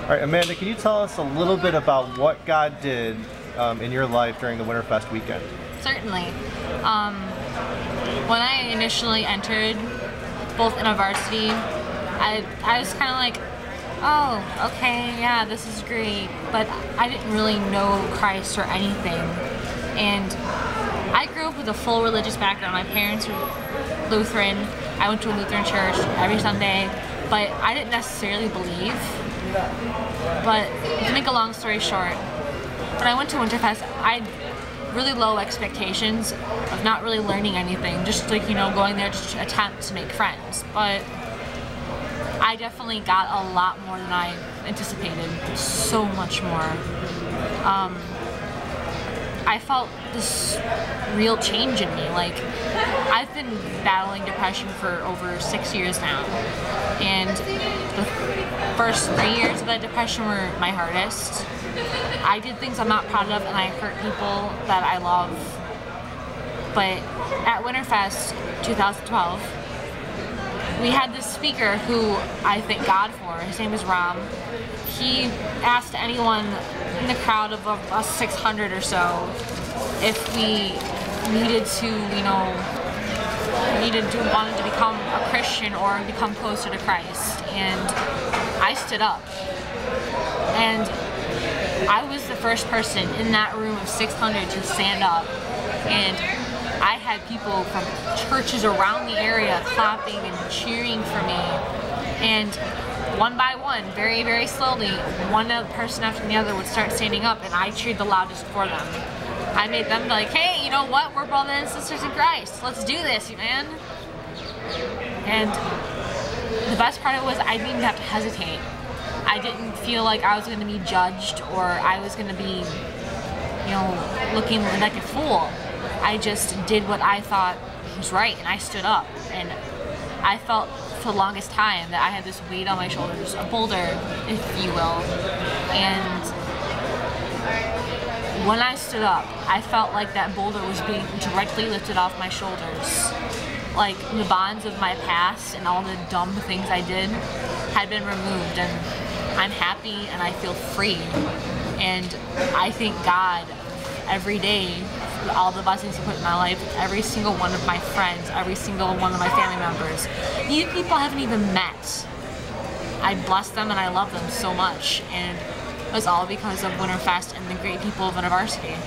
All right, Amanda, can you tell us a little bit about what God did in your life during the Winterfest weekend? Certainly. When I initially entered both InterVarsity, I was kind of like, oh, okay, yeah, this is great, but I didn't really know Christ or anything. And I grew up with a full religious background. My parents were Lutheran. I went to a Lutheran church every Sunday, but I didn't necessarily believe. But to make a long story short, when I went to Winterfest, I had really low expectations of not really learning anything, just like, going there just to attempt to make friends. But I definitely got a lot more than I anticipated, so much more. I felt this real change in me. Like, I've been battling depression for over 6 years now, and the first 3 years of that depression were my hardest. I did things I'm not proud of, and I hurt people that I love. But at Winterfest 2012, we had this speaker who I thank God for. His name is Ram. He asked anyone in the crowd of us 600 or so if we needed to, wanted to become a Christian or become closer to Christ. And I stood up. And I was the first person in that room of 600 to stand up. And I had people from churches around the area clapping and cheering for me. And one by one, very, very slowly, one person after the other would start standing up, and I cheered the loudest for them. I made them be like, hey, you know what? We're brothers and sisters in Christ. Let's do this, man. And the best part of it was I didn't even have to hesitate. I didn't feel like I was going to be judged or I was going to be, looking like a fool. I just did what I thought was right, and I stood up. And I felt for the longest time that I had this weight on my shoulders, a boulder, if you will. And when I stood up, I felt like that boulder was being directly lifted off my shoulders. Like the bonds of my past and all the dumb things I did had been removed, and I'm happy and I feel free. And I thank God every day for all the blessings He put in my life, every single one of my friends, every single one of my family members, even people I haven't even met. I bless them and I love them so much, and it was all because of Winterfest and the great people of InterVarsity.